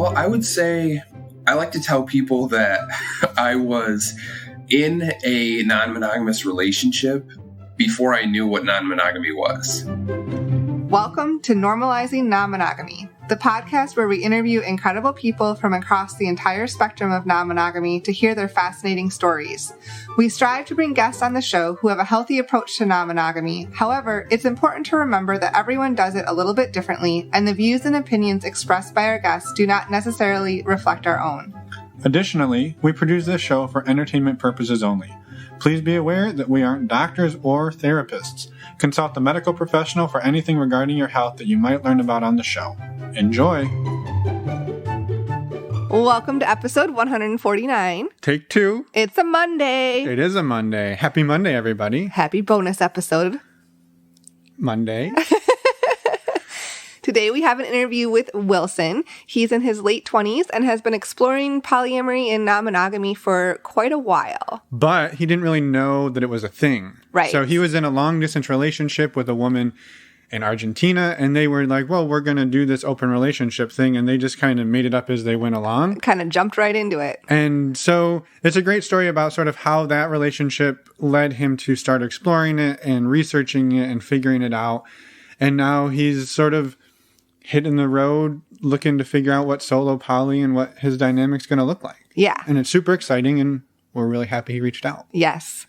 Well, I would say I like to tell people that I was in a non-monogamous relationship before I knew what non-monogamy was. Welcome to Normalizing Non-Monogamy, the podcast where we interview incredible people from across the entire spectrum of non-monogamy to hear their fascinating stories. We strive to bring guests on the show who have a healthy approach to non-monogamy. However, it's important to remember that everyone does it a little bit differently, and the views and opinions expressed by our guests do not necessarily reflect our own. Additionally, we produce this show for entertainment purposes only. Please be aware that we aren't doctors or therapists. Consult a medical professional for anything regarding your health that you might learn about on the show. Enjoy! Welcome to episode 149. Take two. It's a Monday. It is a Monday. Happy Monday, everybody. Happy bonus episode. Monday. Today we have an interview with Wilson. He's in his late 20s and has been exploring polyamory and non-monogamy for quite a while. But he didn't really know that it was a thing. Right. So he was in a long-distance relationship with a woman in Argentina, and they were like, well, we're going to do this open relationship thing, and they just kind of made it up as they went along. Kind of jumped right into it. And so it's a great story about sort of how that relationship led him to start exploring it and researching it and figuring it out. And now he's sort of hitting the road, looking to figure out what solo poly and what his dynamic's going to look like. Yeah. And it's super exciting, and we're really happy he reached out. Yes.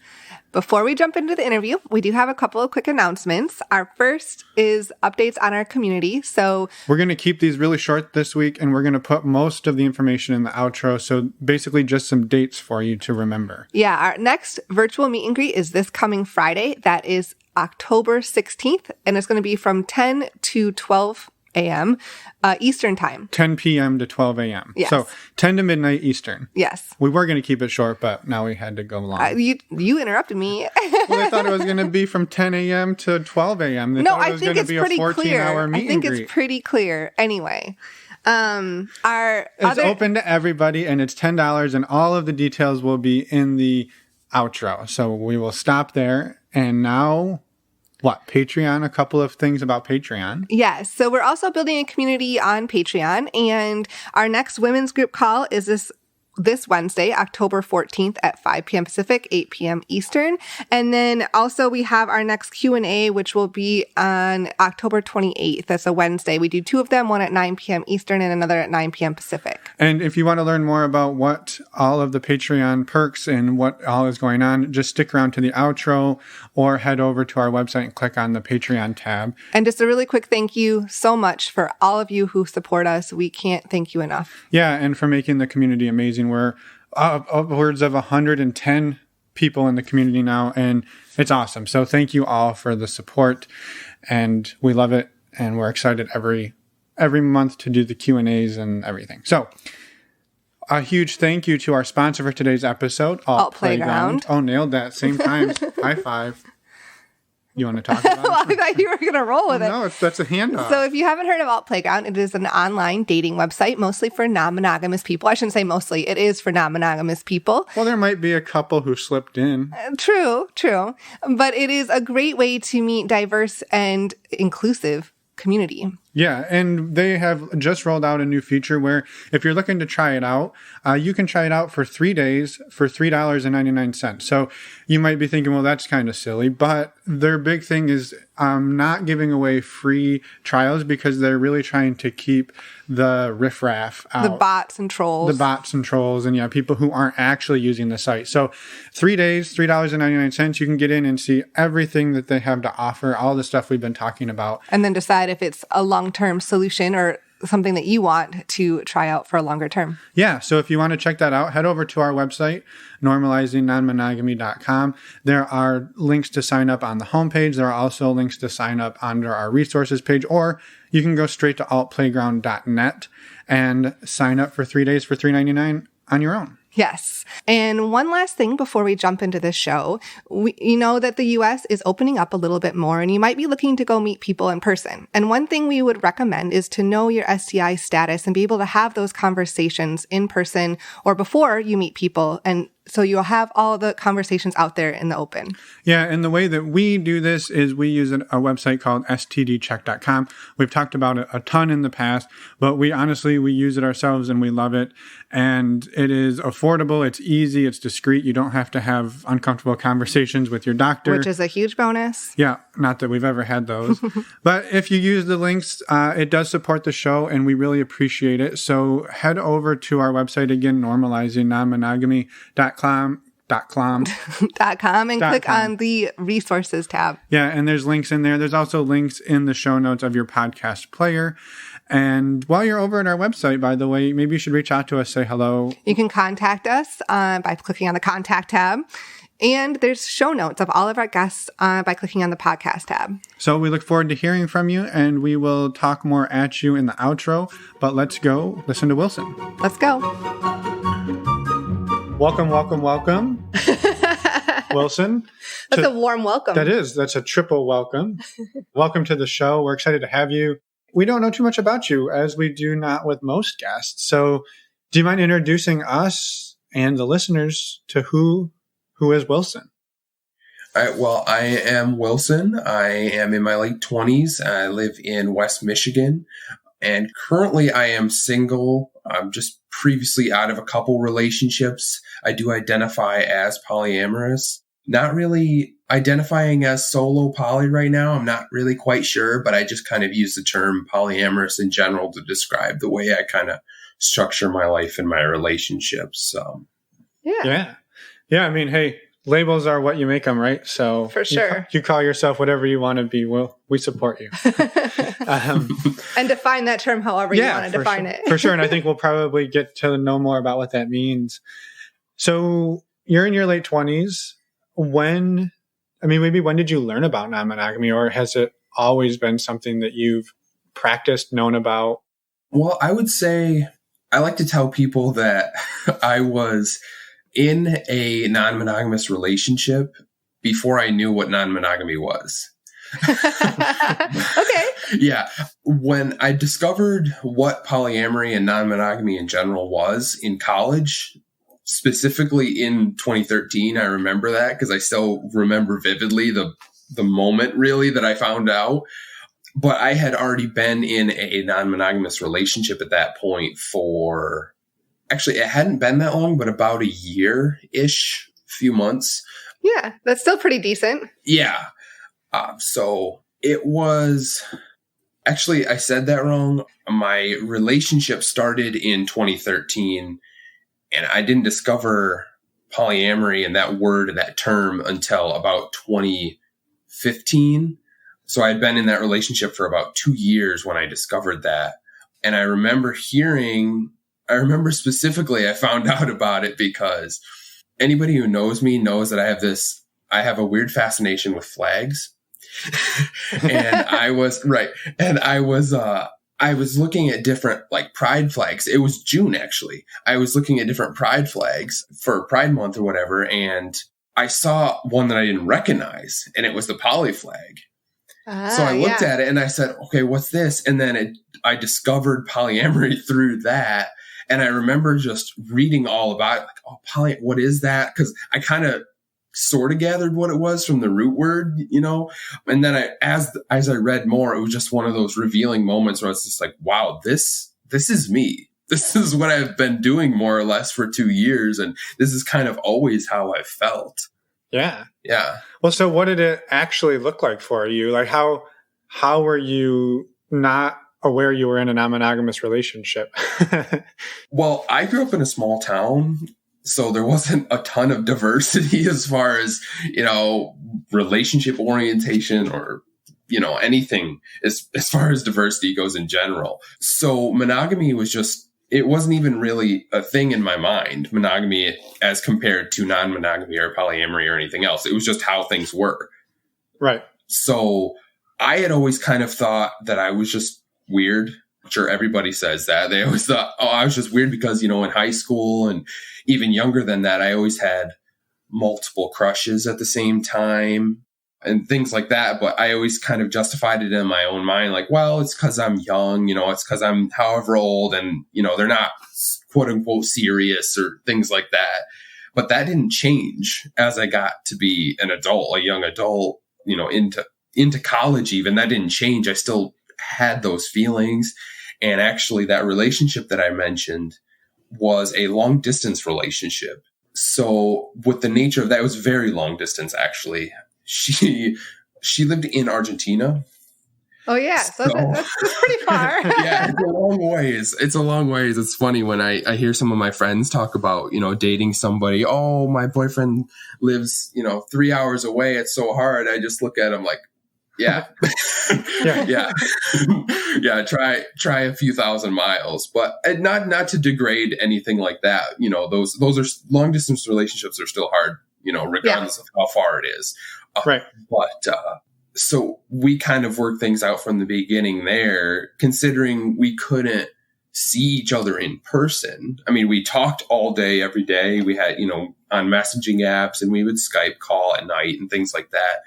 Before we jump into the interview, we do have a couple of quick announcements. Our first is updates on our community. So we're going to keep these really short this week, and we're going to put most of the information in the outro. So basically just some dates for you to remember. Yeah. Our next virtual meet and greet is this coming Friday. That is October 16th. And it's going to be from 10 to 12 a.m. Eastern time. 10 p.m. to 12 a.m. Yes. So 10 to midnight Eastern. Yes. We were going to keep it short, but now we had to go long. You interrupted me. Well, I thought it was going to be from 10 a.m. to 12 a.m. No, I think it's pretty clear. I think it's pretty clear. Anyway, it's open to everybody, and it's $10, and all of the details will be in the outro. So we will stop there. And now, what? Patreon? A couple of things about Patreon. Yes. So we're also building a community on Patreon, and our next women's group call is this Wednesday, October 14th at 5 p.m. Pacific, 8 p.m. Eastern. And then also we have our next Q&A, which will be on October 28th. That's a Wednesday. We do two of them, one at 9 p.m. Eastern and another at 9 p.m. Pacific. And if you want to learn more about what all of the Patreon perks and what all is going on, just stick around to the outro or head over to our website and click on the Patreon tab. And just a really quick thank you so much for all of you who support us. We can't thank you enough. Yeah, and for making the community amazing. We're upwards of 110 people in the community now, and it's awesome. So thank you all for the support, and we love it, and we're excited every month to do the Q&As and everything. So a huge thank you to our sponsor for today's episode, Alt Playground. Oh, nailed that. Same times. High five. You want to talk about it? Well, I thought you were going to roll with it. No, that's a handoff. So if you haven't heard of Alt Playground, it is an online dating website mostly for non-monogamous people. I shouldn't say mostly. It is for non-monogamous people. Well, there might be a couple who slipped in. True. But it is a great way to meet diverse and inclusive community. Yeah, and they have just rolled out a new feature where if you're looking to try it out, you can try it out for 3 days for $3.99. So you might be thinking, well, that's kind of silly. But their big thing is not giving away free trials because they're really trying to keep the riffraff out. The bots and trolls. And people who aren't actually using the site. So 3 days, $3.99, you can get in and see everything that they have to offer, all the stuff we've been talking about. And then decide if it's a long-term solution or something that you want to try out for a longer term. Yeah. So if you want to check that out, head over to our website, normalizingnonmonogamy.com. There are links to sign up on the homepage. There are also links to sign up under our resources page, or you can go straight to altplayground.net and sign up for 3 days for $3.99 on your own. Yes. And one last thing before we jump into this show, you know that the U.S. is opening up a little bit more, and you might be looking to go meet people in person. And one thing we would recommend is to know your STI status and be able to have those conversations in person or before you meet people and So you'll have all the conversations out there in the open. Yeah, and the way that we do this is we use a website called stdcheck.com. We've talked about it a ton in the past, but we use it ourselves and we love it. And it is affordable, it's easy, it's discreet. You don't have to have uncomfortable conversations with your doctor. Which is a huge bonus. Yeah, not that we've ever had those. But if you use the links, it does support the show and we really appreciate it. So head over to our website again, normalizingnonmonogamy.com and click on the resources tab. Yeah, and there's links in there. There's also links in the show notes of your podcast player. And while you're over at our website, by the way, maybe you should reach out to us, say hello. You can contact us by clicking on the contact tab. And there's show notes of all of our guests by clicking on the podcast tab. So we look forward to hearing from you, and we will talk more at you in the outro. But let's go listen to Wilson. Let's go. Welcome. Wilson. That's a warm welcome. That is. That's a triple welcome. Welcome to the show. We're excited to have you. We don't know too much about you, as we do not with most guests. So do you mind introducing us and the listeners to who is Wilson? All right, well, I am Wilson. I am in my late 20s. I live in West Michigan. And currently I am single. I'm just previously out of a couple relationships. I do identify as polyamorous. Not really identifying as solo poly right now. I'm not really quite sure, but I just kind of use the term polyamorous in general to describe the way I kind of structure my life and my relationships. Yeah. I mean, hey, labels are what you make them, right? So for sure, you call yourself whatever you want to be. Well, we support you. And define that term however you want to define it. For sure. And I think we'll probably get to know more about what that means. So you're in your late 20s. When did you learn about non-monogamy, or has it always been something that you've practiced, known about? Well, I would say I like to tell people that I was in a non-monogamous relationship before I knew what non-monogamy was. Okay. Yeah. When I discovered what polyamory and non-monogamy in general was in college, specifically in 2013, I remember that because I still remember vividly the moment really that I found out. But I had already been in a non-monogamous relationship at that point for, actually, it hadn't been that long, but about a year-ish, few months. Yeah, that's still pretty decent. Yeah. So it was, actually, I said that wrong. My relationship started in 2013, and I didn't discover polyamory and that word and that term until about 2015. So I had been in that relationship for about 2 years when I discovered that. And I remember specifically I found out about it because anybody who knows me knows that I have a weird fascination with flags. And I was looking at different like pride flags. It was June, actually. I was looking at different pride flags for Pride Month or whatever. And I saw one that I didn't recognize, and it was the poly flag. So I looked at it and I said, okay, what's this? And then I discovered polyamory through that. And I remember just reading all about it, like, oh, what is that? Because I kind of sort of gathered what it was from the root word, you know? And then as I read more, it was just one of those revealing moments where I was just like, wow, this is me. This is what I've been doing more or less for 2 years. And this is kind of always how I felt. Yeah. Yeah. Well, so what did it actually look like for you? Like how were you not aware you were in a non-monogamous relationship? Well, I grew up in a small town, so there wasn't a ton of diversity as far as, relationship orientation or, anything as far as diversity goes in general. So monogamy was just, it wasn't even really a thing in my mind, monogamy as compared to non-monogamy or polyamory or anything else. It was just how things were. Right. So I had always kind of thought that I was just weird. I'm sure everybody says that. They always thought, oh, I was just weird because, in high school and even younger than that, I always had multiple crushes at the same time and things like that. But I always kind of justified it in my own mind. Like, well, it's because I'm young, it's because I'm however old and, they're not quote unquote serious or things like that. But that didn't change as I got to be an adult, a young adult, into college even. That didn't change. I still had those feelings. And actually that relationship that I mentioned was a long distance relationship. So with the nature of that, it was very long distance, actually. She lived in Argentina. Oh, yeah. So that's pretty far. Yeah, it's a long ways. It's a long ways. It's funny when I hear some of my friends talk about, dating somebody. Oh, my boyfriend lives, 3 hours away. It's so hard. I just look at him like, yeah. Yeah. Yeah. Try a few thousand miles, but not to degrade anything like that. Those are long distance relationships are still hard, regardless of how far it is. Right. But, so we kind of worked things out from the beginning there, considering we couldn't see each other in person. I mean, we talked all day, every day. We had, on messaging apps, and we would Skype call at night and things like that.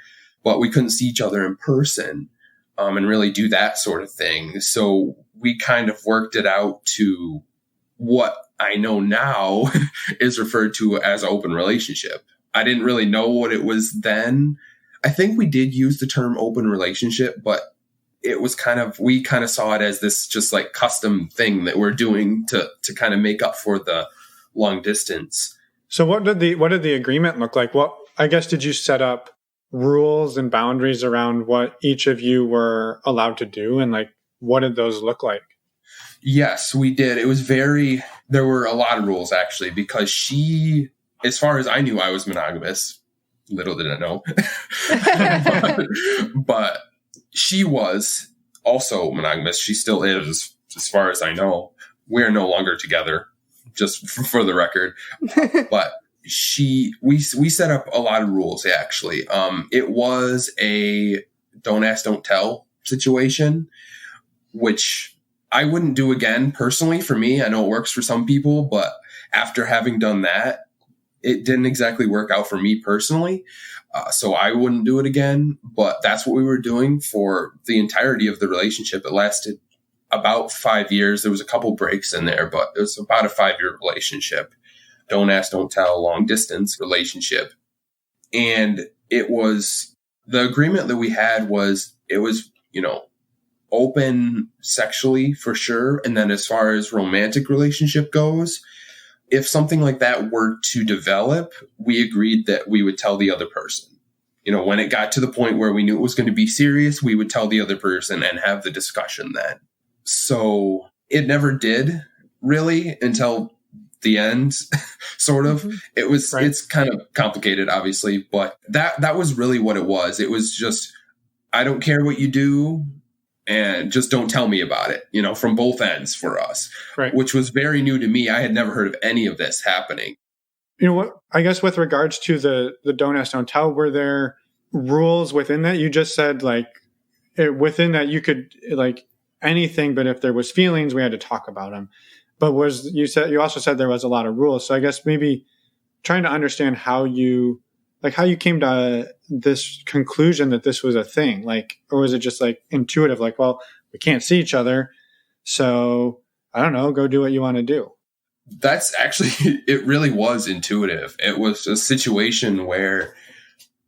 But we couldn't see each other in person and really do that sort of thing. So we kind of worked it out to what I know now is referred to as an open relationship. I didn't really know what it was then. I think we did use the term open relationship, but it was we kind of saw it as this just like custom thing that we're doing to kind of make up for the long distance. So what did the agreement look like? What, I guess, did you set up rules and boundaries around what each of you were allowed to do? And like, what did those look like? Yes, we did. There were a lot of rules actually, because she, as far as I knew, I was monogamous. Little did I know. but she was also monogamous. She still is, as far as I know. We are no longer together, just for the record. But we set up a lot of rules, actually. It was a don't ask, don't tell situation, which I wouldn't do again personally for me. I know it works for some people, but after having done that, it didn't exactly work out for me personally. So I wouldn't do it again, but that's what we were doing for the entirety of the relationship. It lasted about 5 years. There was a couple breaks in there, but it was about a 5-year relationship. Don't ask, don't tell, long distance relationship. And it was, the agreement that we had was, it was, open sexually for sure. And then as far as romantic relationship goes, if something like that were to develop, we agreed that we would tell the other person. When it got to the point where we knew it was going to be serious, we would tell the other person and have the discussion then. So it never did really until the end, sort of. Mm-hmm. It was, right. It's kind of complicated, obviously, but that was really what it was. It was just, I don't care what you do, and just don't tell me about it, from both ends for us, right. Which was very new to me. I had never heard of any of this happening. What, I guess with regards to the don't ask, don't tell, were there rules within that? You just said within that you could anything, but if there was feelings, we had to talk about them. But you also said there was a lot of rules. So I guess maybe trying to understand how you came to this conclusion that this was a thing, or was it just intuitive? Well, we can't see each other, so I don't know, go do what you want to do. That's actually, it really was intuitive. It was a situation where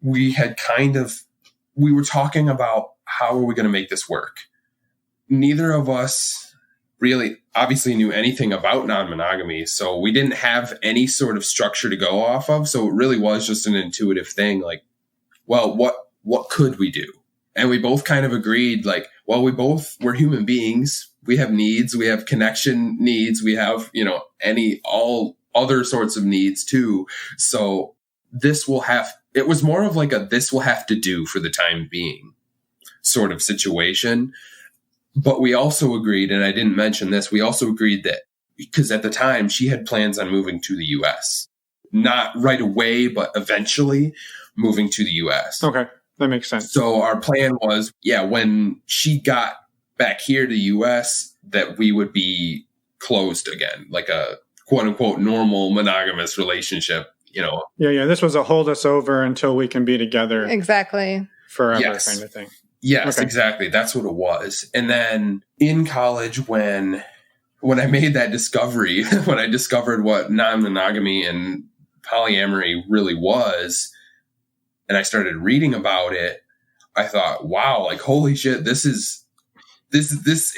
we were talking about how are we going to make this work. Neither of us really obviously knew anything about non-monogamy, so we didn't have any sort of structure to go off of. So it really was just an intuitive thing. What could we do? And we both kind of agreed, we're human beings. We have needs. We have connection needs. We have, all other sorts of needs too. So it was more of this will have to do for the time being sort of situation. But we also agreed, and I didn't mention this, we also agreed that because at the time she had plans on moving to the U.S. Not right away, but eventually moving to the U.S. Okay, that makes sense. So our plan was, when she got back here to the U.S., that we would be closed again, like a quote-unquote normal monogamous relationship, Yeah, this was a hold us over until we can be together. Exactly. Forever kind of thing. Yes, okay. Exactly. That's what it was. And then in college, when I made that discovery, when I discovered what non-monogamy and polyamory really was, and I started reading about it, I thought, wow, like, holy shit, this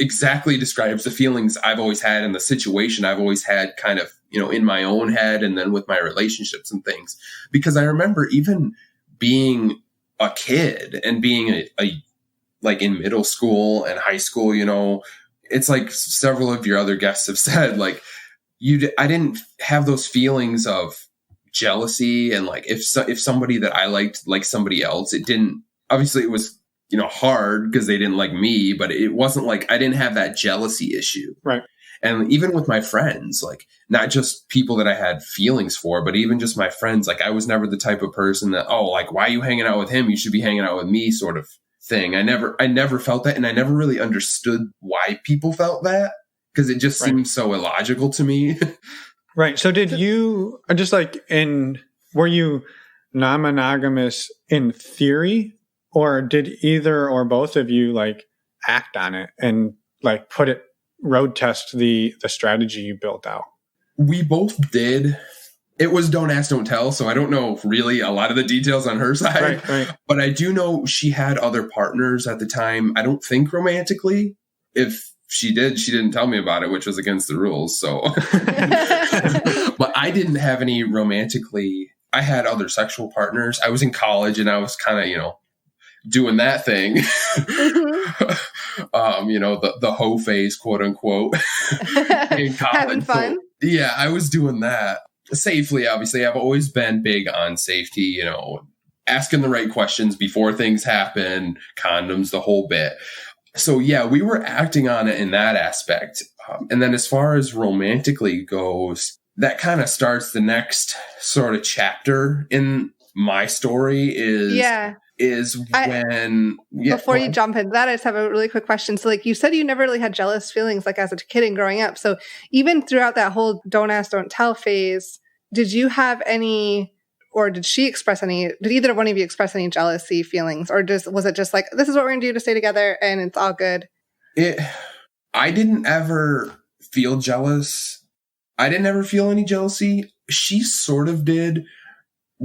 exactly describes the feelings I've always had and the situation I've always had kind of, in my own head and then with my relationships and things. Because I remember even being a kid and being like in middle school and high school, it's like several of your other guests have said, like, I didn't have those feelings of jealousy. And like, if somebody that I liked somebody else, it didn't, obviously it was, hard because they didn't like me, but it wasn't like I didn't have that jealousy issue. Right. And even with my friends, like not just people that I had feelings for, but even just my friends, like I was never the type of person that, oh, like, why are you hanging out with him? You should be hanging out with me sort of thing. I never felt that. And I never really understood why people felt that because it just seemed so illogical to me. Right. So did you just like were you non-monogamous in theory, or did either or both of you like act on it and like road test the strategy you built out? We both did. It was don't ask, don't tell. So I don't know really a lot of the details on her side, right. But I do know she had other partners at the time. I don't think romantically. If she did, she didn't tell me about it, which was against the rules. So, but I didn't have any romantically. I had other sexual partners. I was in college and I was kind of, doing that thing, the hoe phase, quote unquote, in college. Having fun. So, yeah, I was doing that safely. Obviously, I've always been big on safety, asking the right questions before things happen, condoms, the whole bit. So yeah, we were acting on it in that aspect. And then as far as romantically goes, that kind of starts the next sort of chapter in my story before you jump into that, I just have a really quick question. So like you said, you never really had jealous feelings like as a kid and growing up. So even throughout that whole don't ask, don't tell phase, did you have any, or did she express any, did either one of you express any jealousy feelings, or was it just like, this is what we're going to do to stay together and it's all good? I didn't ever feel jealous. I didn't ever feel any jealousy. She sort of did.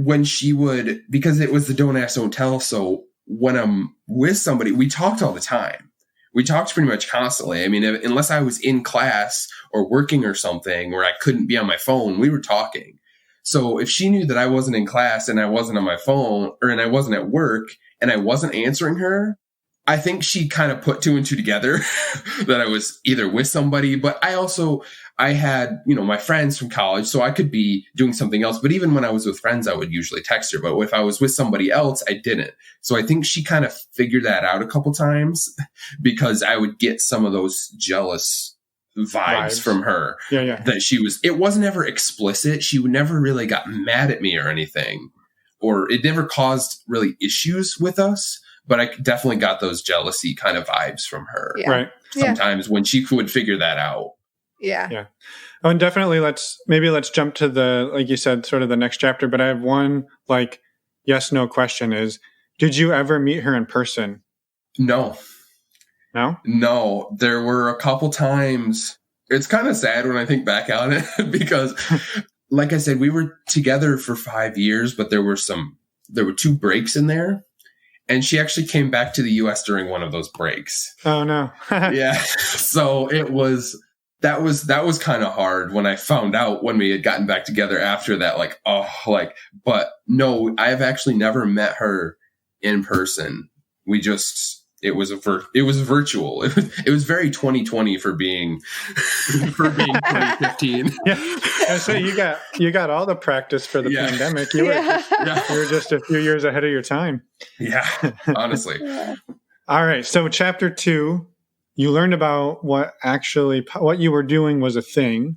When she would, because it was the don't ask, don't tell. So when I'm with somebody, we talked all the time. We talked pretty much constantly. I mean, unless I was in class or working or something where I couldn't be on my phone, we were talking. So if she knew that I wasn't in class and I wasn't on my phone and I wasn't at work and I wasn't answering her, I think she kind of put two and two together that I was either with somebody, but I had, my friends from college, so I could be doing something else. But even when I was with friends, I would usually text her. But if I was with somebody else, I didn't. So I think she kind of figured that out a couple times because I would get some of those jealous vibes from her. Yeah. That it wasn't ever explicit. She never really got mad at me or anything, or it never caused really issues with us. But I definitely got those jealousy kind of vibes from her. Yeah. Right. Sometimes when she would figure that out. Yeah. Oh, and definitely let's jump to the, like you said, sort of the next chapter. But I have one like yes, no question is, did you ever meet her in person? No. There were a couple times. It's kind of sad when I think back on it because like I said, we were together for 5 years, but there were 2 breaks in there. And she actually came back to the U.S. during one of those breaks. Oh, no. Yeah. So that was kind of hard when I found out when we had gotten back together after that, but no, I've actually never met her in person. It was virtual. It was very 2020 for being 2015. Yeah. So you got all the practice for the pandemic. You were just a few years ahead of your time. Yeah, honestly. All right. So chapter 2, you learned about what you were doing was a thing.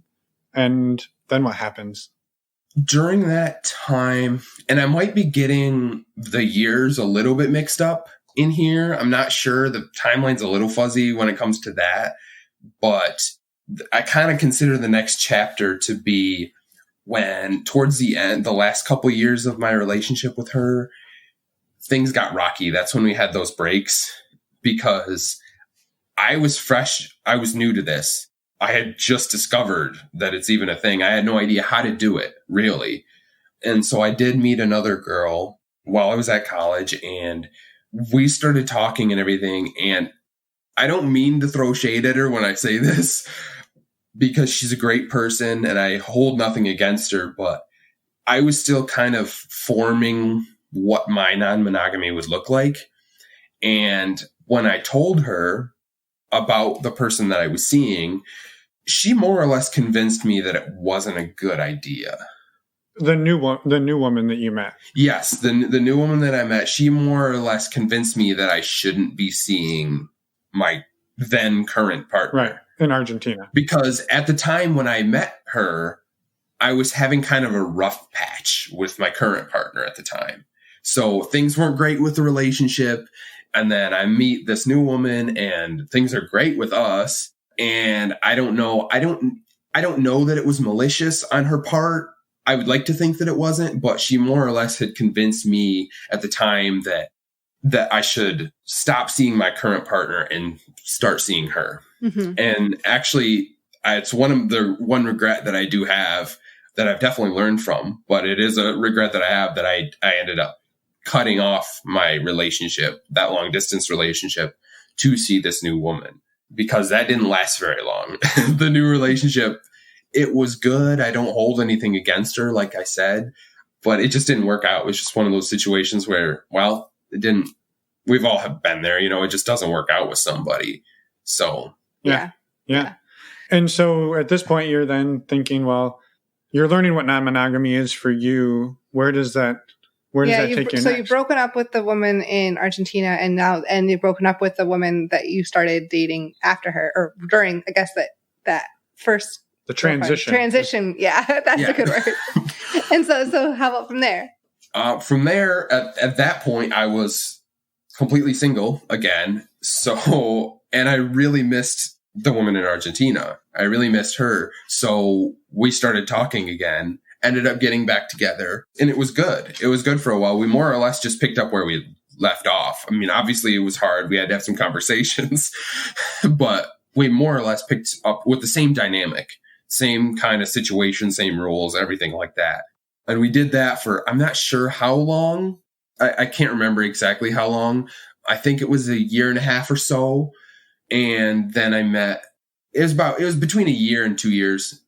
And then what happens? During that time, and I might be getting the years a little bit mixed up in here. I'm not sure. The timeline's a little fuzzy when it comes to that, but I kind of consider the next chapter to be when towards the end, the last couple years of my relationship with her, things got rocky. That's when we had those breaks because I was fresh. I was new to this. I had just discovered that it's even a thing. I had no idea how to do it really. And so I did meet another girl while I was at college, and we started talking and everything. And I don't mean to throw shade at her when I say this, because she's a great person and I hold nothing against her, but I was still kind of forming what my non-monogamy would look like. And when I told her about the person that I was seeing, she more or less convinced me that it wasn't a good idea. The new woman that you met. Yes, the new woman that I met, she more or less convinced me that I shouldn't be seeing my then current partner. Right, in Argentina. Because at the time when I met her, I was having kind of a rough patch with my current partner at the time. So things weren't great with the relationship. And then I meet this new woman and things are great with us. And I don't know that it was malicious on her part. I would like to think that it wasn't, but she more or less had convinced me at the time that I should stop seeing my current partner and start seeing her. Mm-hmm. And actually, it's one regret that I do have that I've definitely learned from, but it is a regret that I have that I ended up cutting off my relationship, that long distance relationship, to see this new woman, because that didn't last very long. The new relationship, it was good. I don't hold anything against her, like I said, but it just didn't work out. It was just one of those situations where, well, it didn't, we've all have been there, it just doesn't work out with somebody. So, yeah. And so at this point, you're then thinking, well, you're learning what non-monogamy is for you. Where does that take you so next? you've broken up with the woman in Argentina, and you've broken up with the woman that you started dating after her, or during, I guess, that first... The transition. Transition, yeah, that's a good word. And so how about from there? From there, at that point, I was completely single again. So, and I really missed the woman in Argentina. I really missed her. So we started talking again, ended up getting back together, and it was good. It was good for a while. We more or less just picked up where we left off. I mean, obviously it was hard. We had to have some conversations, but we more or less picked up with the same dynamic, same kind of situation, same rules, everything like that. And we did that for, I'm not sure how long. I can't remember exactly how long. I think it was 1.5 years or so. And then I met, it was between 1 year and 2 years.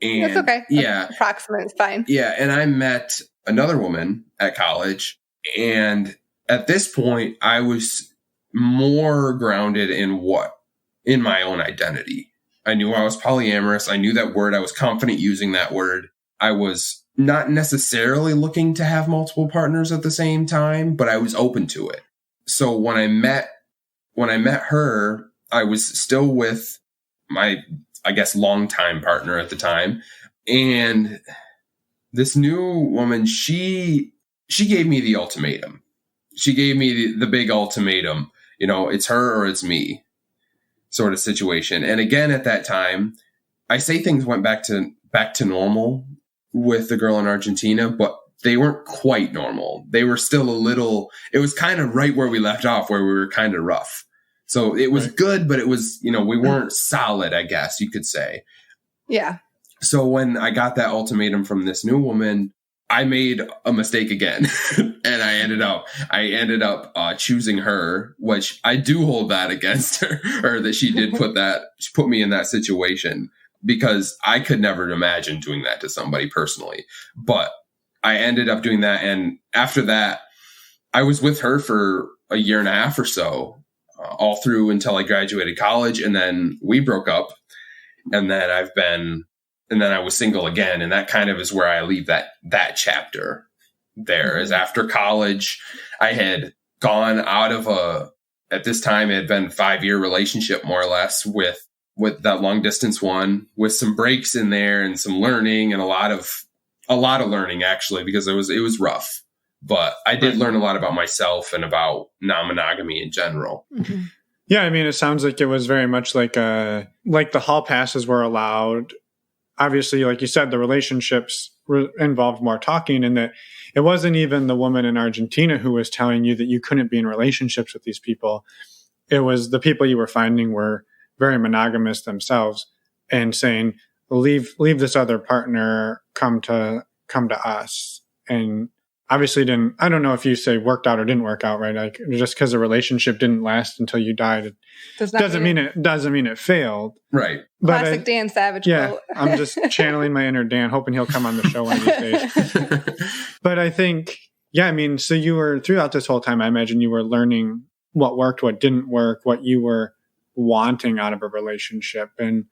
And that's okay. Yeah. Approximate, it's fine. Yeah. And I met another woman at college. And at this point, I was more grounded in my own identity. I knew I was polyamorous. I knew that word. I was confident using that word. I was not necessarily looking to have multiple partners at the same time, but I was open to it. So when I met her, I was still with my, I guess, longtime partner at the time. And this new woman, she gave me the ultimatum. She gave me the big ultimatum. It's her or it's me sort of situation. And again, at that time, I say things went back to normal with the girl in Argentina, but they weren't quite normal. They were still it was kind of right where we left off, where we were kind of rough. So it was good, but it was, we weren't solid, I guess you could say. Yeah. So when I got that ultimatum from this new woman, I made a mistake again. And I ended up choosing her, which I do hold that against her, or that she put me in that situation, because I could never imagine doing that to somebody personally. But I ended up doing that. And after that, I was with her for 1.5 years or so, all through until I graduated college. And then we broke up, and then I was single again. And that kind of is where I leave that chapter there. Is after college, I had gone out of at this time, it had been 5-year relationship, more or less, with that long distance one, with some breaks in there and some learning, and a lot of learning, actually, because it was rough. But I did learn a lot about myself and about non-monogamy in general. Mm-hmm. Yeah, I mean, it sounds like it was very much like the hall passes were allowed. Obviously, like you said, the relationships involved more talking, and that it wasn't even the woman in Argentina who was telling you that you couldn't be in relationships with these people. It was the people you were finding were very monogamous themselves, and saying, leave this other partner, come to us. and obviously I don't know if you say worked out or didn't work out, right? Like just because the relationship didn't last until you died, it doesn't mean it failed. Right. Classic Dan Savage quote. I'm just channeling my inner Dan, hoping he'll come on the show one of these days. But I think, so you were throughout this whole time, I imagine you were learning what worked, what didn't work, what you were wanting out of a relationship. And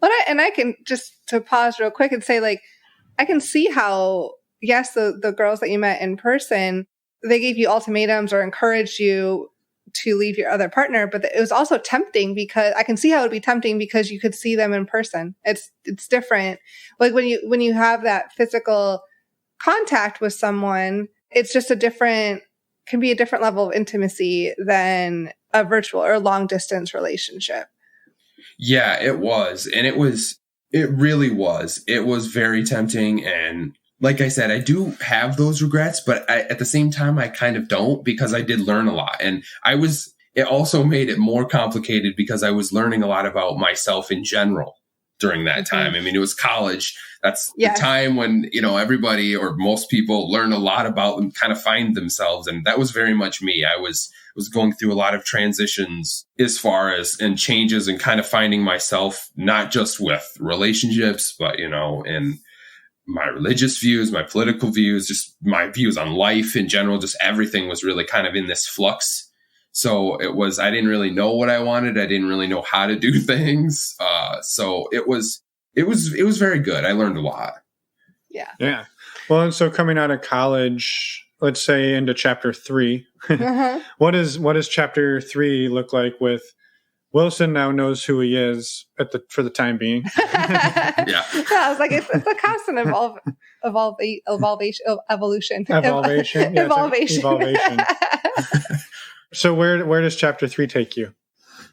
I can just to pause real quick and say, like, I can see how, yes, the girls that you met in person, they gave you ultimatums or encouraged you to leave your other partner, but it was also tempting because I can see how it would be tempting because you could see them in person. It's different. Like when you have that physical contact with someone, it's just can be a different level of intimacy than a virtual or long distance relationship. Yeah, it was. And it really was. It was very tempting. And like I said, I do have those regrets, but at the same time, I kind of don't because I did learn a lot. And it also made it more complicated because I was learning a lot about myself in general during that time. I mean, it was college. That's the time when, everybody or most people learn a lot about them, kind of find themselves. And that was very much me. I was going through a lot of transitions as far as and changes and kind of finding myself, not just with relationships, but, in my religious views, my political views, just my views on life in general, just everything was really kind of in this flux. So I didn't really know what I wanted. I didn't really know how to do things. So it was very good. I learned a lot. Yeah. Yeah. Well, and so coming out of college, let's say into chapter 3, what does chapter 3 look like with Wilson now knows who he is for the time being? Yeah. I was like, it's a constant evolution. So where does chapter 3 take you?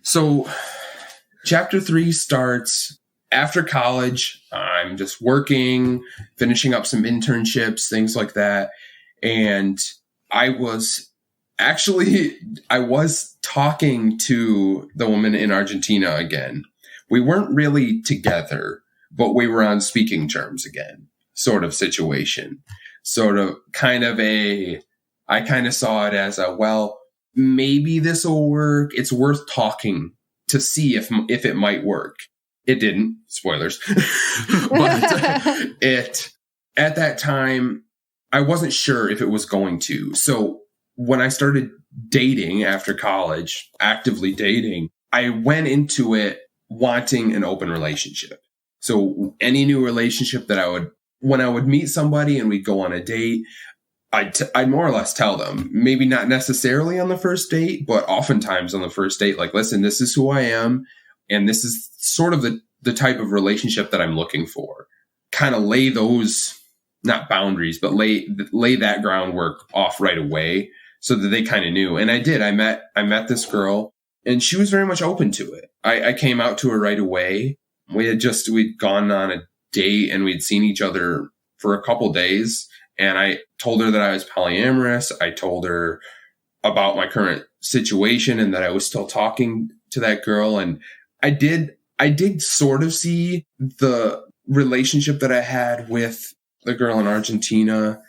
So chapter 3 starts after college. I'm just working, finishing up some internships, things like that. And I was talking to the woman in Argentina again. We weren't really together, but we were on speaking terms again, sort of situation. Sort of I kind of saw it as maybe this will work. It's worth talking to see if it might work. It didn't. Spoilers. But at that time, I wasn't sure if it was going to. So when I started dating after college, actively dating, I went into it wanting an open relationship. So any new relationship when I would meet somebody and we'd go on a date, I'd more or less tell them, maybe not necessarily on the first date, but oftentimes on the first date, like, listen, this is who I am. And this is sort of the type of relationship that I'm looking for. Kind of lay those, not boundaries, but lay that groundwork off right away so that they kind of knew. And I did. I met this girl and she was very much open to it. I came out to her right away. We'd gone on a date and we'd seen each other for a couple days. And I told her that I was polyamorous. I told her about my current situation and that I was still talking to that girl. And I did sort of see the relationship that I had with the girl in Argentina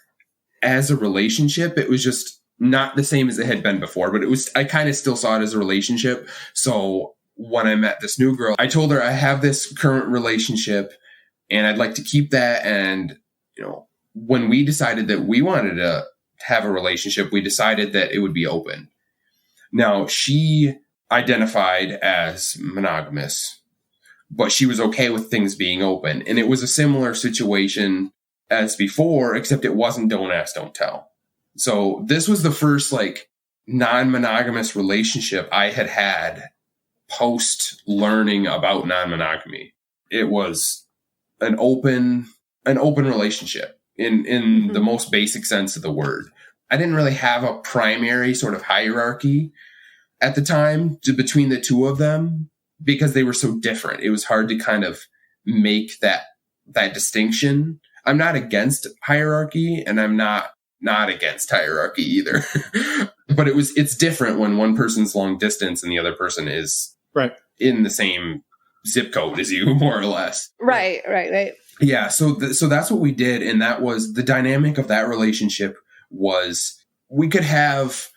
as a relationship. It was just not the same as it had been before, but I kind of still saw it as a relationship. So when I met this new girl, I told her I have this current relationship and I'd like to keep that. And, when we decided that we wanted to have a relationship, we decided that it would be open. Now, she identified as monogamous, but she was okay with things being open. And it was a similar situation as before, except it wasn't don't ask, don't tell. So this was the first non-monogamous relationship I had post learning about non-monogamy. It was an open relationship in the most basic sense of the word. I didn't really have a primary sort of hierarchy at the time between the two of them because they were so different. It was hard to kind of make that distinction. I'm not against hierarchy and I'm not against hierarchy either. But it's different when one person's long distance and the other person is right in the same zip code as you, more or less. Right. Yeah, so that's what we did, and that was the dynamic of that relationship. Was we could have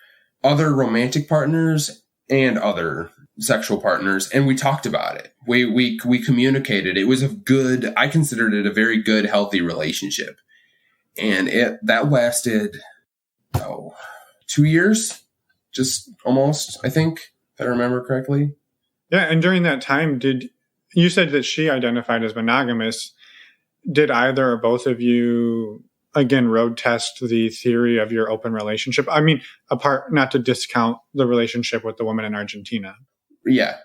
other romantic partners and other sexual partners, and we talked about it. We communicated. It was I considered it a very good, healthy relationship, and that lasted 2 years, just almost. I think, if I remember correctly. Yeah, and during that time, you said that she identified as monogamous? Did either or both of you, again, road test the theory of your open relationship? I mean, not to discount the relationship with the woman in Argentina. Yeah.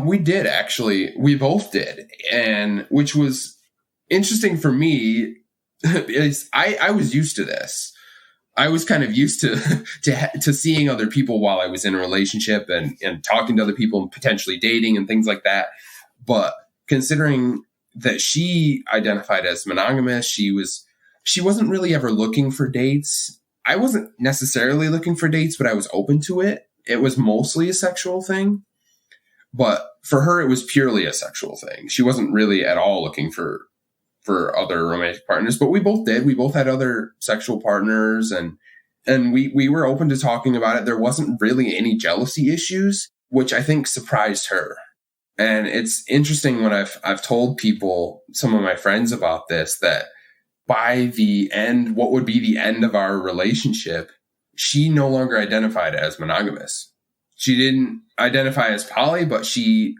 We did, actually. We both did. And which was interesting for me is I was used to this. I was kind of used to seeing other people while I was in a relationship and talking to other people and potentially dating and things like that. But considering that she identified as monogamous, she wasn't really ever looking for dates. I wasn't necessarily looking for dates, but I was open to it. It was mostly a sexual thing. But for her, it was purely a sexual thing. She wasn't really at all looking for other romantic partners, but we both did. We both had other sexual partners, and we were open to talking about it. There wasn't really any jealousy issues, which I think surprised her. And it's interesting when I've told people, some of my friends, about this, that by the end, what would be the end of our relationship, she no longer identified as monogamous. She didn't identify as poly, but she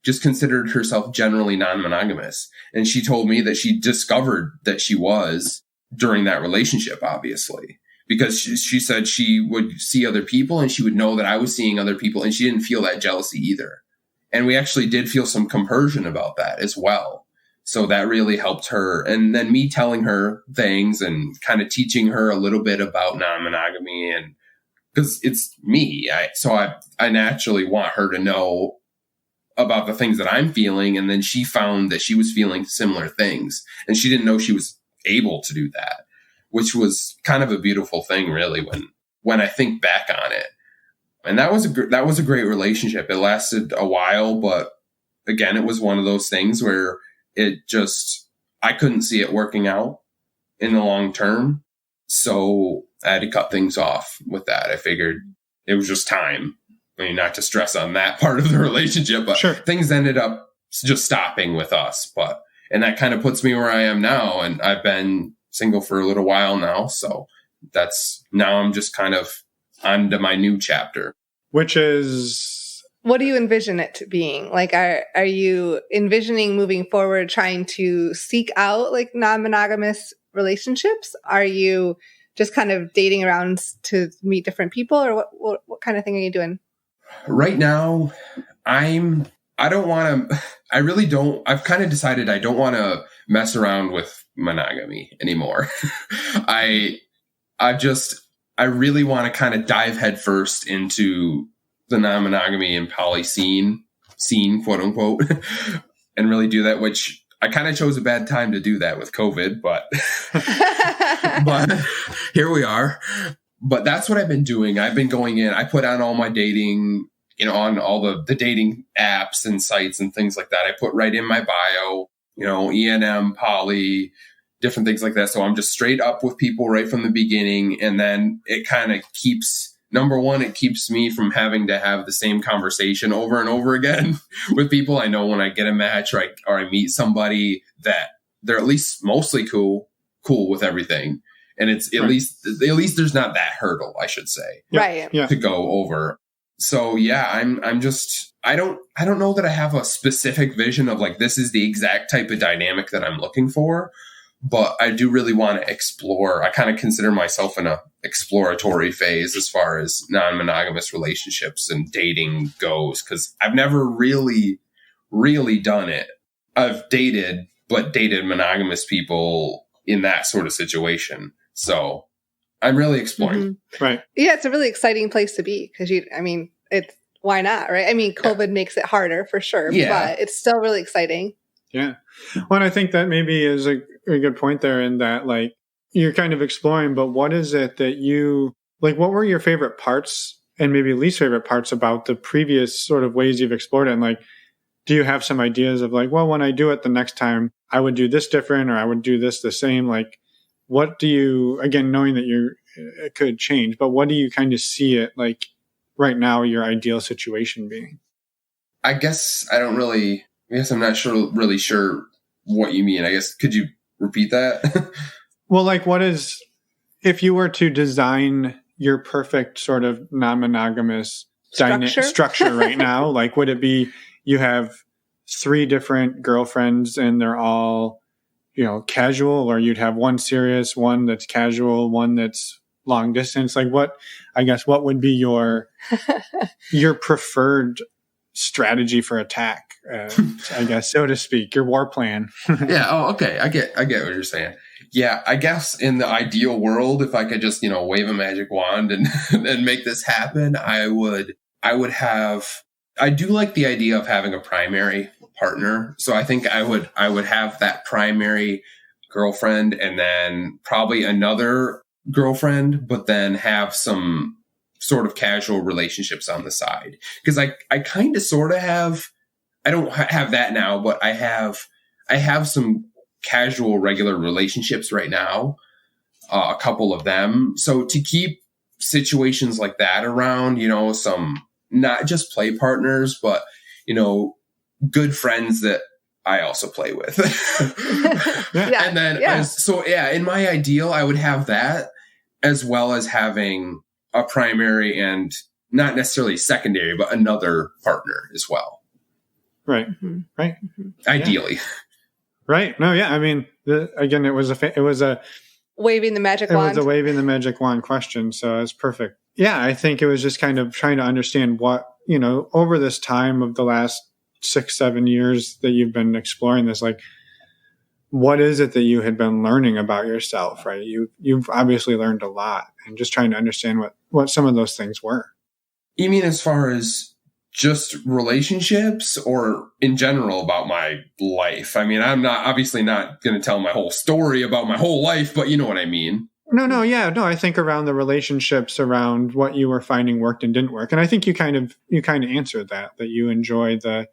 just considered herself generally non-monogamous. And she told me that she discovered that she was during that relationship, obviously, because she said she would see other people and she would know that I was seeing other people, and she didn't feel that jealousy either. And we actually did feel some compersion about that as well. So that really helped her. And then me telling her things and kind of teaching her a little bit about non-monogamy, and because it's me. I naturally want her to know about the things that I'm feeling. And then she found that she was feeling similar things, and she didn't know she was able to do that, which was kind of a beautiful thing, really, when I think back on it. And that was a great relationship. It lasted a while, but again, it was one of those things where I couldn't see it working out in the long term. So I had to cut things off with that. I figured it was just time. I mean, not to stress on that part of the relationship, but sure, things ended up just stopping with us. And that kind of puts me where I am now. And I've been single for a little while now. So now I'm just kind of on to my new chapter. Which is... What do you envision it to being? Like, are you envisioning moving forward trying to seek out like non-monogamous relationships? Are you just kind of dating around to meet different people, or what kind of thing are you doing? Right now, I've kind of decided I don't want to mess around with monogamy anymore. I really want to kind of dive headfirst into the non-monogamy and poly scene, quote unquote, and really do that, which I kind of chose a bad time to do that with COVID, but here we are. But that's what I've been doing. I've been going in, I put on all my dating, on all the dating apps and sites and things like that. I put right in my bio, ENM, poly, different things like that. So I'm just straight up with people right from the beginning. And then it kind of keeps, number one, it keeps me from having to have the same conversation over and over again with people. I know when I get a match or I meet somebody that they're at least mostly cool with everything. And it's at least there's not that hurdle, I should say, right, to go over. So yeah, I'm just, I don't know that I have a specific vision of like, this is the exact type of dynamic that I'm looking for, but I do really want to explore. I kind of consider myself in a exploratory phase as far as non-monogamous relationships and dating goes, because I've never really, really done it. I've dated monogamous people in that sort of situation. So I'm really exploring. Mm-hmm. Right. Yeah, it's a really exciting place to be because it's why not, right? I mean, COVID makes it harder for sure, but it's still really exciting. Yeah. Well, and I think that maybe is a good point there in that, like, you're kind of exploring, but what is it that you, like, what were your favorite parts and maybe least favorite parts about the previous sort of ways you've explored it? And like, do you have some ideas of like, well, when I do it the next time, I would do this different, or I would do this the same? Like, what do you, again, knowing that it could change, but what do you kind of see it like right now, your ideal situation being? I guess I'm not really sure what you mean. I guess, could you repeat that? Well, like, if you were to design your perfect sort of non-monogamous structure right now, like, would it be you have 3 different girlfriends and they're all, casual, or you'd have one serious, one that's casual, one that's long distance? Like, what would be your preferred strategy for attack, I guess, so to speak, your war plan? Yeah. Oh, okay. I get what you're saying. Yeah. I guess in the ideal world, if I could just, wave a magic wand and, and make this happen, I do like the idea of having a primary partner. So I think I would have that primary girlfriend and then probably another girlfriend, but then have some sort of casual relationships on the side. Because I kind of sort of have, I don't have that now, but I have some casual regular relationships right now, a couple of them. So to keep situations like that around, some not just play partners, but, good friends that I also play with. Yeah. And then, in my ideal, I would have that as well as having a primary and not necessarily secondary, but another partner as well. Right. Mm-hmm. Right. Mm-hmm. Ideally. Yeah. Right. No, yeah. I mean, again, it was a waving the magic wand. It was a waving the magic wand question. So it's perfect. Yeah. I think it was just kind of trying to understand what, over this time of the last 6-7 years that you've been exploring this, like, what is it that you had been learning about yourself, right? You've obviously learned a lot, and just trying to understand what some of those things were. You mean as far as just relationships, or in general about my life? I mean, I'm obviously not going to tell my whole story about my whole life, but you know what I mean. No, yeah. No, I think around the relationships, around what you were finding worked and didn't work. And I think you kind of answered that you enjoy the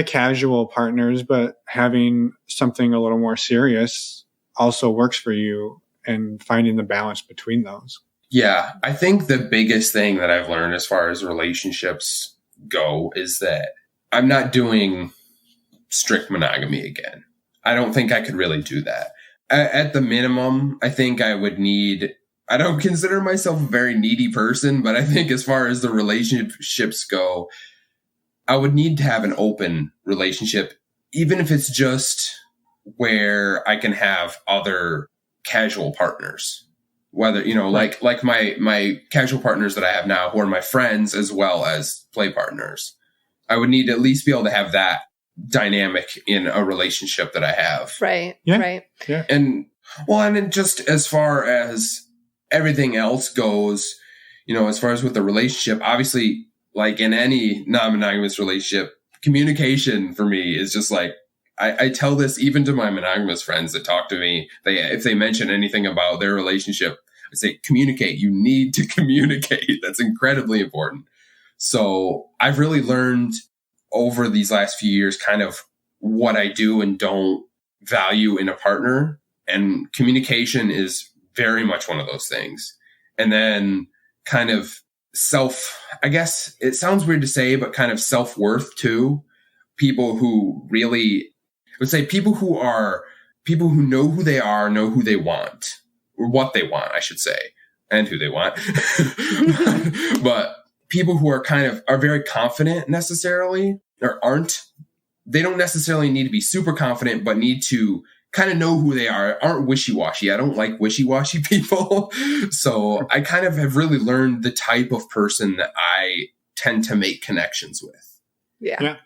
casual partners, but having something a little more serious also works for you, and finding the balance between those. Yeah. I think the biggest thing that I've learned as far as relationships go is that I'm not doing strict monogamy again. I don't think I could really do that. At the minimum, I think I don't consider myself a very needy person, but I think as far as the relationships go, I would need to have an open relationship, even if it's just where I can have other casual partners, whether, right. like my casual partners that I have now, who are my friends as well as play partners. I would need to at least be able to have that dynamic in a relationship that I have. Right. Yeah. Right. Yeah. And then just as far as everything else goes, as far as with the relationship, obviously, like in any non-monogamous relationship, communication for me is just like, I tell this even to my monogamous friends that talk to me. If they mention anything about their relationship, I say, communicate. You need to communicate. That's incredibly important. So I've really learned over these last few years kind of what I do and don't value in a partner. And communication is very much one of those things. And then kind of I guess it sounds weird to say, but kind of self-worth too. People who really, I would say people who know who they are, know who they want, or what they want, I should say, and who they want. But people who are very confident necessarily, or they don't necessarily need to be super confident, but need to kind of know who they aren't wishy-washy. I don't like wishy-washy people. So I kind of have really learned the type of person that I tend to make connections with. Yeah.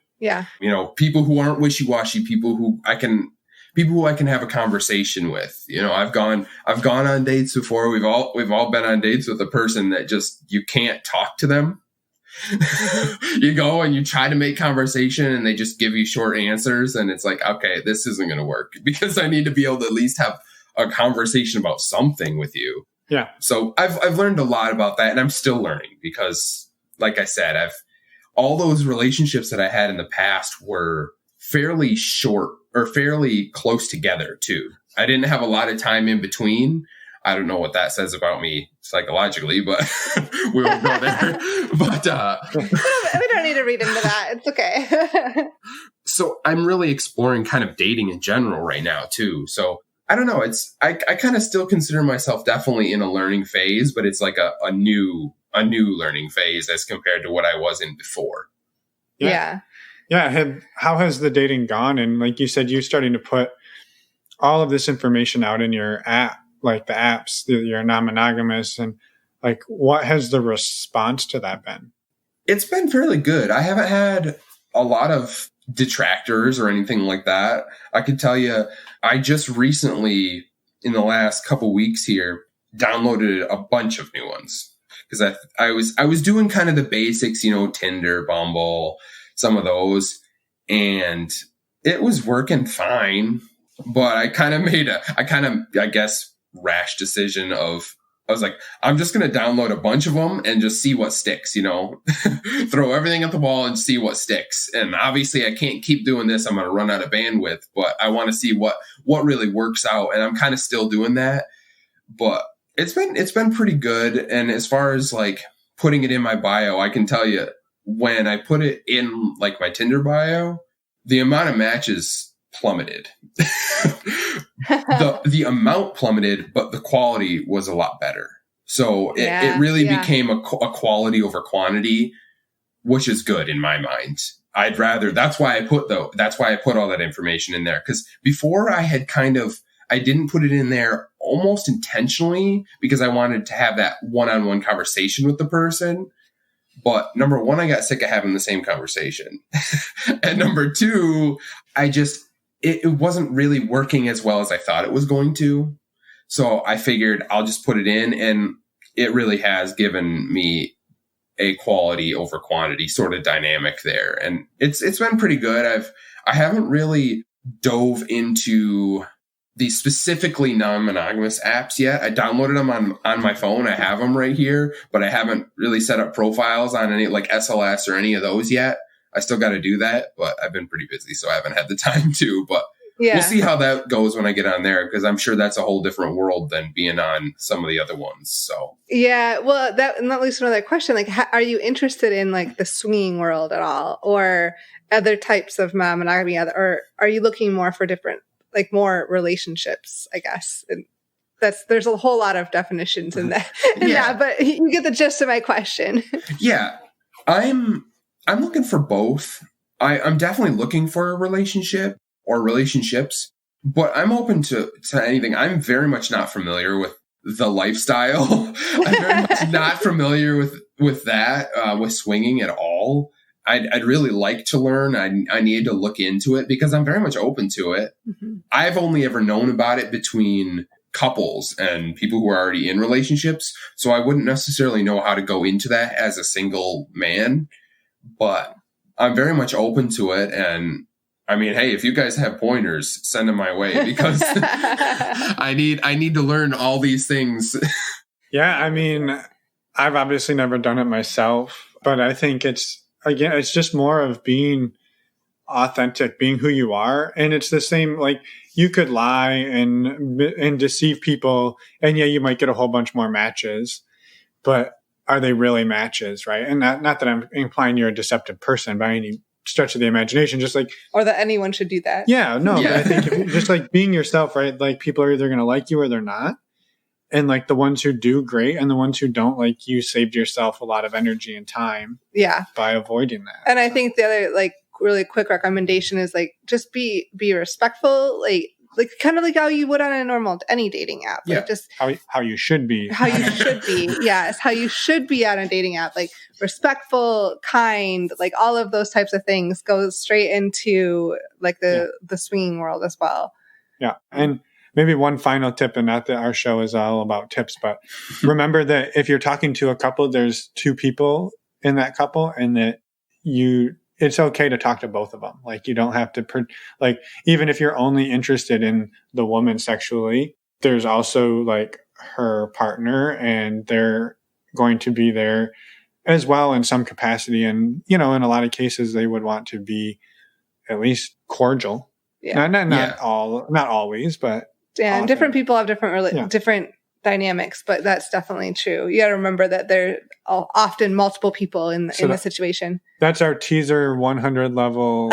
People who aren't wishy-washy, people who I can have a conversation with. I've gone on dates before. We've all been on dates with a person that just, you can't talk to them. You go and you try to make conversation and they just give you short answers, and it's like, okay, this isn't going to work, because I need to be able to at least have a conversation about something with you. Yeah. So I've learned a lot about that, and I'm still learning because, like I said, all those relationships that I had in the past were fairly short or fairly close together too. I didn't have a lot of time in between. I don't know what that says about me psychologically, but we won't go there. But we don't need to read into that. It's okay. So I'm really exploring kind of dating in general right now too. So I don't know. I kind of still consider myself definitely in a learning phase, but it's like a new learning phase as compared to what I was in before. Yeah. How has the dating gone? And like you said, you're starting to put all of this information out in your app, like the apps, you're non-monogamous, and like, what has the response to that been? It's been fairly good. I haven't had a lot of detractors or anything like that. I could tell you, I just recently, in the last couple weeks here, downloaded a bunch of new ones because I was doing kind of the basics, Tinder, Bumble, some of those, and it was working fine. But I kind of made I guess, rash decision of, I was like, I'm just going to download a bunch of them and just see what sticks, throw everything at the wall and see what sticks. And obviously I can't keep doing this. I'm going to run out of bandwidth, but I want to see what really works out. And I'm kind of still doing that, but it's been pretty good. And as far as like putting it in my bio, I can tell you when I put it in like my Tinder bio, the amount of matches plummeted. the amount plummeted, but the quality was a lot better. So it really became a quality over quantity, which is good in my mind. That's why I put all that information in there. Because before I didn't put it in there almost intentionally because I wanted to have that one-on-one conversation with the person. But number one, I got sick of having the same conversation. And number two, it wasn't really working as well as I thought it was going to. So I figured I'll just put it in, and it really has given me a quality over quantity sort of dynamic there. And it's been pretty good. I haven't really dove into the specifically non-monogamous apps yet. I downloaded them on my phone. I have them right here, but I haven't really set up profiles on any like SLS or any of those yet. I still got to do that, but I've been pretty busy, so I haven't had the time to. But we'll see how that goes when I get on there, because I'm sure that's a whole different world than being on some of the other ones. So well, that leads to another question. Like, are you interested in like the swinging world at all, or other types of monogamy, or are you looking more for different, like more relationships? I guess and there's a whole lot of definitions in that. But you get the gist of my question. Yeah, I'm looking for both. I'm definitely looking for a relationship or relationships, but I'm open to anything. I'm very much not familiar with the lifestyle. I'm very much not familiar with that, with swinging at all. I'd really like to learn. I need to look into it because I'm very much open to it. Mm-hmm. I've only ever known about it between couples and people who are already in relationships. So I wouldn't necessarily know how to go into that as a single man. But I'm very much open to it. And I mean, hey, if you guys have pointers, send them my way because I need to learn all these things. Yeah, I mean, I've obviously never done it myself, but I think it's just more of being authentic, being who you are. And it's the same, like you could lie and deceive people, and you might get a whole bunch more matches, but are they really matches, right? And not that I'm implying you're a deceptive person by any stretch of the imagination, just like... Or that anyone should do that. Yeah, no, yeah. But I think if you, just like being yourself, right? Like people are either going to like you or they're not. And like the ones who do, great. And the ones who don't, like you saved yourself a lot of energy and time by avoiding that. And I think the other like really quick recommendation is like just be respectful, like kind of like how you would on a normal any dating app. Yeah. Like just how you should be. How you should be. Yes. How you should be on a dating app. Like respectful, kind, like all of those types of things go straight into like the swinging world as well. Yeah. And maybe one final tip, and not that our show is all about tips, but remember that if you're talking to a couple, there's two people in that couple, and that it's okay to talk to both of them. Like you don't have to, like, even if you're only interested in the woman sexually, there's also like her partner, and they're going to be there as well in some capacity. And, in a lot of cases, they would want to be at least cordial. Yeah. Not always, but yeah. often. Different people have different dynamics, but that's definitely true. You got to remember that there are often multiple people in the situation. That's our teaser 100 level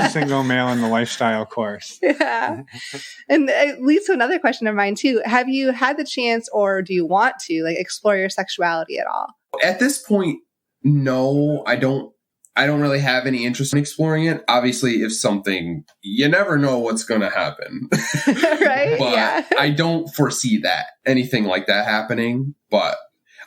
single male in the lifestyle course. Yeah. And it leads to another question of mine too. Have you had the chance, or do you want to explore your sexuality at all? At this point, no, I don't really have any interest in exploring it. Obviously, if something, you never know what's going to happen. Right? But yeah. I don't foresee anything like that happening. But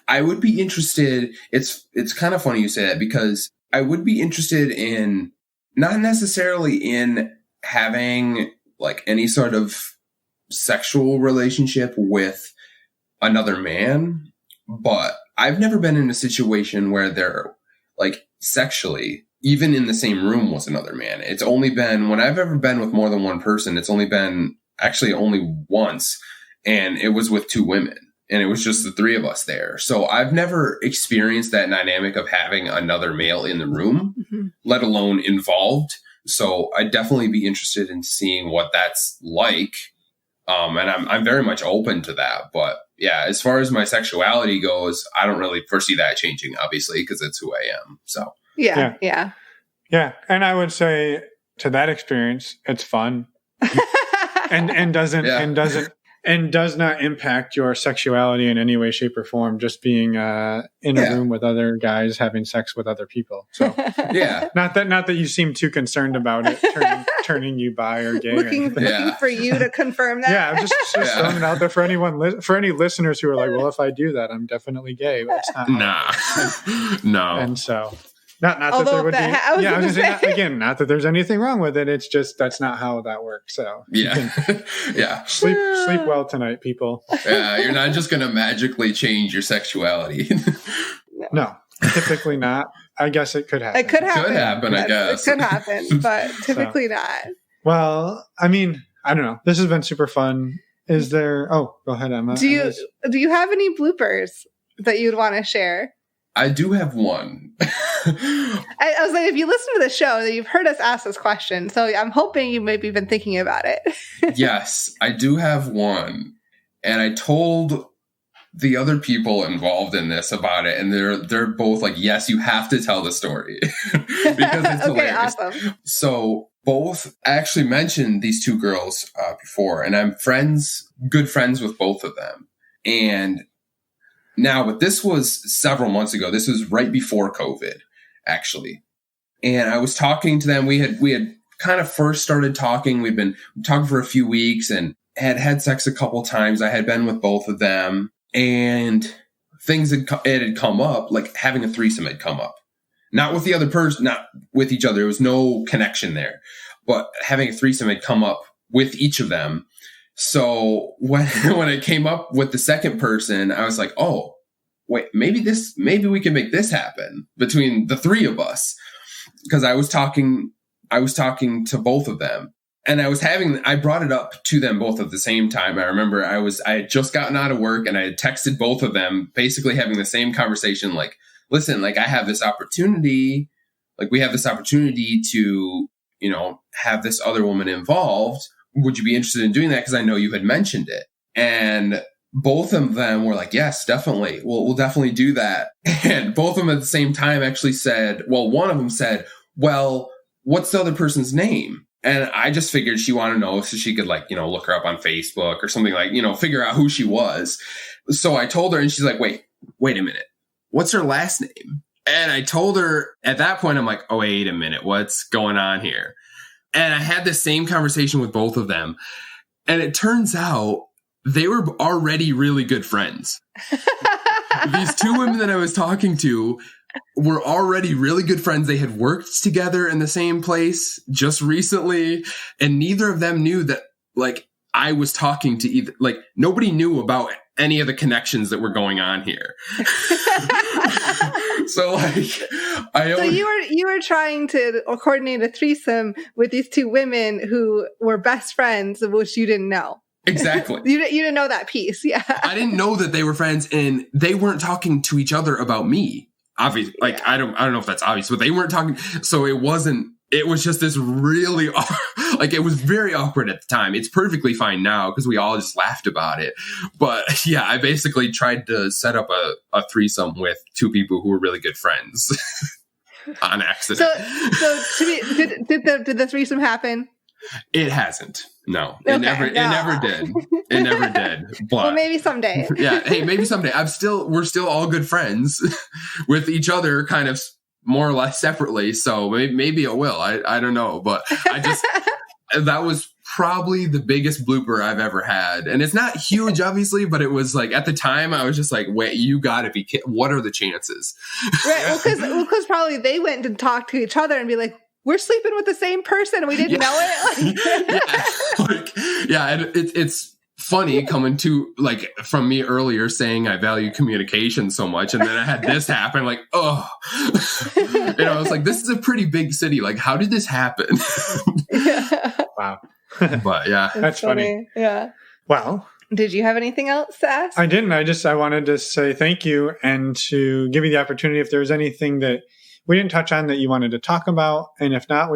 I would be interested. It's kind of funny you say that, because I would be interested in, not necessarily in having any sort of sexual relationship with another man, but I've never been in a situation where they're sexually, even in the same room with another man. It's only been, when I've ever been with more than one person, it's only been actually only once, and it was with two women, and it was just the three of us there. So I've never experienced that dynamic of having another male in the room, let alone involved. So I'd definitely be interested in seeing what that's like. And I'm very much open to that. But yeah, as far as my sexuality goes, I don't really foresee that changing, obviously, because it's who I am. So yeah. And I would say, to that experience, it's fun, and does not impact your sexuality in any way, shape, or form. Just being in a room with other guys having sex with other people. So yeah, not that you seem too concerned about it turning you bi or gay. Looking for you to confirm that. Yeah, I'm just throwing it out there for for any listeners who are like, well, if I do that, I'm definitely gay. But it's not. No. And so. Not that there would be. I was going to say, not that there's anything wrong with it. It's just that's not how that works. So yeah. Sleep well tonight, people. Yeah, you're not just going to magically change your sexuality. No, typically not. I guess it could happen. It could happen. I guess it could happen, but typically not. Well, I mean, I don't know. This has been super fun. Is there? Oh, go ahead, Emma. Do you have any bloopers that you'd want to share? I do have one. I was like, if you listen to the show, that you've heard us ask this question. So I'm hoping you maybe been thinking about it. Yes, I do have one. And I told the other people involved in this about it. And they're both like, yes, you have to tell the story. Because it's hilarious. Awesome. So both, I actually mentioned these two girls before. And I'm good friends with both of them. And now, but this was several months ago. This was right before COVID, actually. And I was talking to them. We had kind of first started talking. We'd been talking for a few weeks and had sex a couple times. I had been with both of them, and things had come up, like having a threesome had come up. Not with the other person, not with each other. There was no connection there. But having a threesome had come up with each of them. So when I came up with the second person, I was like, oh, wait, maybe we can make this happen between the three of us. Because I was talking to both of them, and I brought it up to them both at the same time. I remember I had just gotten out of work, and I had texted both of them, basically having the same conversation. Like, listen, like I have this opportunity, like we have this opportunity to, have this other woman involved. Would you be interested in doing that? Because I know you had mentioned it. And both of them were like, yes, definitely. We'll definitely do that. And both of them at the same time actually said, well, one of them said, well, what's the other person's name? And I just figured she wanted to know so she could look her up on Facebook or something, figure out who she was. So I told her, and she's like, wait a minute. What's her last name? And I told her at that point, I'm like, oh, wait a minute. What's going on here? And I had the same conversation with both of them. And it turns out they were already really good friends. These two women that I was talking to were already really good friends. They had worked together in the same place just recently. And neither of them knew that, I was talking to either, nobody knew about any of the connections that were going on here. So you were trying to coordinate a threesome with these two women who were best friends, which you didn't know. Exactly. You didn't know that piece. Yeah. I didn't know that they were friends, and they weren't talking to each other about me. obvious. Like, I don't know if that's obvious, but they weren't talking. So it was just this really, like, it was very awkward at the time. It's perfectly fine now because we all just laughed about it. But yeah, I basically tried to set up a threesome with two people who were really good friends on accident. So did the threesome happen? It hasn't. No, Okay, it never did. It never did. But well, maybe someday. Yeah. Hey, maybe someday. We're still all good friends with each other, kind of more or less separately. So maybe it will. I don't know, but that was probably the biggest blooper I've ever had. And it's not huge, obviously, but it was like, at the time I was just like, wait, you gotta be kidding. What are the chances? Right. Well, cause probably they went and talked to each other and be like, we're sleeping with the same person and we didn't know it. And it's funny coming to, like, from me earlier saying I value communication so much, and then I had this happen. Like, oh, I was like, this is a pretty big city. Like, how did this happen? Wow. But yeah, that's funny. Yeah. Well, did you have anything else to ask? I didn't. I wanted to say thank you and to give you the opportunity if there was anything that we didn't touch on that you wanted to talk about. And if not,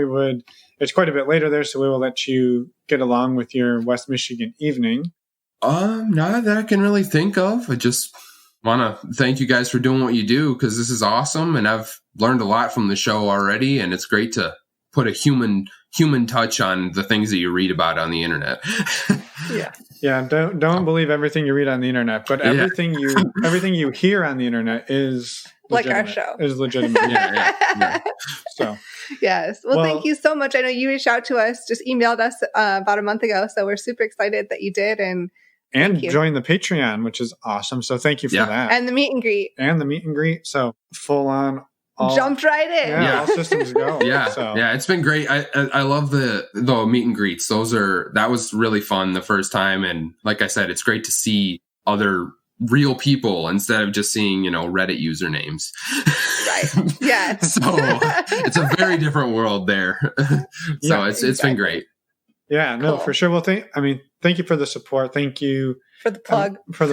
it's quite a bit later there, so we will let you get along with your West Michigan evening. Not that I can really think of. I just want to thank you guys for doing what you do, because this is awesome. And I've learned a lot from the show already. And it's great to put a human touch on the things that you read about on the internet. Yeah. Yeah. Don't believe everything you read on the internet, but everything you hear on the internet is like our show is legitimate. Yeah. So yes. Well, thank you so much. I know you reached out to us, just emailed us about a month ago. So we're super excited that you did. And joined the Patreon, which is awesome. So thank you for that. And the meet and greet. So full on. Jumped right in. Yeah, all systems go. Yeah, it's been great. I love the meet and greets. That was really fun the first time. And like I said, it's great to see other real people instead of just seeing, Reddit usernames. Right. Yeah. So it's a very different world there. So it's been great. Yeah, no, for sure. Well, thank you for the support. Thank you for the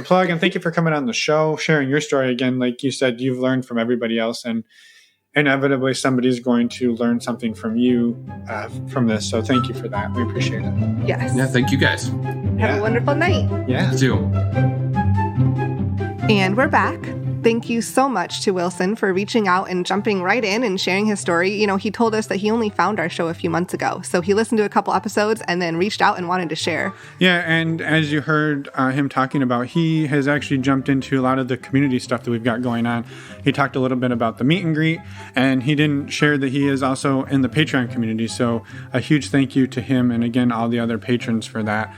plug. And thank you for coming on the show, sharing your story again. Like you said, you've learned from everybody else, and inevitably somebody's going to learn something from you from this. So thank you for that. We appreciate it. Yes. Yeah, thank you guys. Have a wonderful night. Yeah. You too. And we're back. Thank you so much to Wilson for reaching out and jumping right in and sharing his story. He told us that he only found our show a few months ago. So he listened to a couple episodes and then reached out and wanted to share. Yeah, and as you heard him talking about, he has actually jumped into a lot of the community stuff that we've got going on. He talked a little bit about the meet and greet, and he didn't share that he is also in the Patreon community. So a huge thank you to him and, again, all the other patrons for that.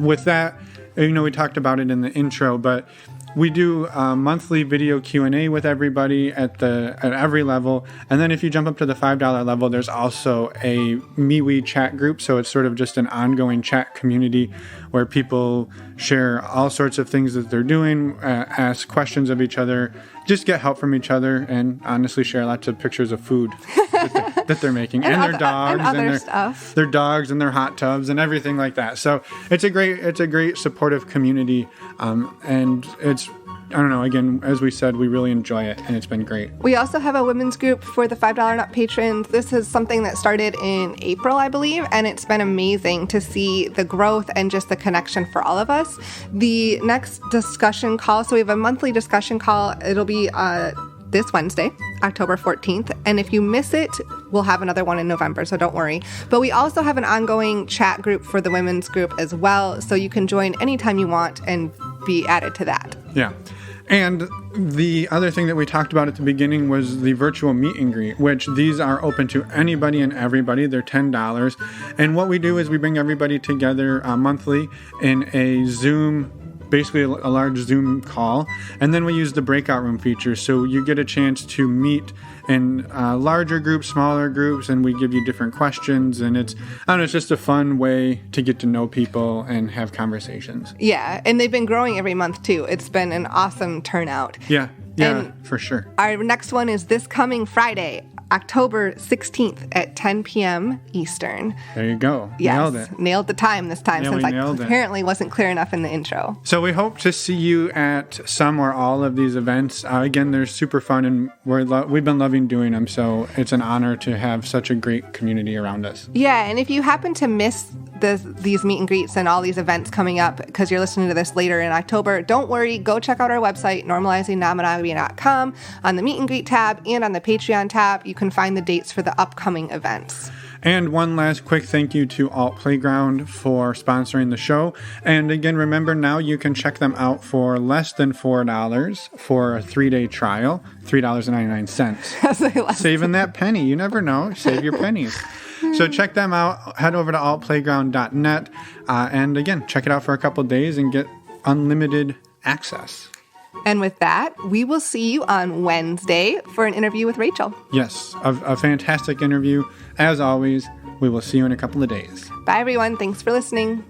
With that, we talked about it in the intro, but we do a monthly video Q&A with everybody at every level. And then if you jump up to the $5 level, there's also a MeWe chat group. So it's sort of just an ongoing chat community where people share all sorts of things that they're doing, ask questions of each other, just get help from each other, and honestly share lots of pictures of food that they're making and their dogs and their dogs and their hot tubs and everything like that. So it's a great supportive community, and it's, I don't know, again, as we said, we really enjoy it, and it's been great. We also have a women's group for the $5 and up patrons. This is something that started in April, I believe, and it's been amazing to see the growth and just the connection for all of us. The next discussion call, so we have a monthly discussion call. It'll be this Wednesday, October 14th. And if you miss it, we'll have another one in November, so don't worry. But we also have an ongoing chat group for the women's group as well, so you can join anytime you want and be added to that. Yeah. And the other thing that we talked about at the beginning was the virtual meet and greet, which these are open to anybody and everybody. They're $10. And what we do is we bring everybody together monthly in a Zoom, basically a large Zoom call. And then we use the breakout room feature. So you get a chance to meet in larger groups, smaller groups, and we give you different questions. And it's just a fun way to get to know people and have conversations. Yeah, and they've been growing every month too. It's been an awesome turnout. Yeah, for sure. Our next one is this coming Friday, October 16th at 10 p.m. Eastern. There you go. Yes, Nailed it. Nailed the time this time, Yeah, since we I nailed it. apparently wasn't clear enough in the intro. So we hope to see you at some or all of these events. Again, they're super fun, and we've been loving doing them, so it's an honor to have such a great community around us. Yeah, and if you happen to miss these meet and greets and all these events coming up because you're listening to this later in October, don't worry. Go check out our website, normalizingnonmonogamy.com. On the meet and greet tab and on the Patreon tab, you can find the dates for the upcoming events. And one last quick thank you to Alt Playground for sponsoring the show. And again, remember now you can check them out for less than $4 for a 3-day trial, $3.99. Saving that penny. You never know. Save your pennies. So check them out. Head over to altplayground.net. And again, check it out for a couple of days and get unlimited access. And with that, we will see you on Wednesday for an interview with Rachel. Yes, a fantastic interview. As always, we will see you in a couple of days. Bye, everyone. Thanks for listening.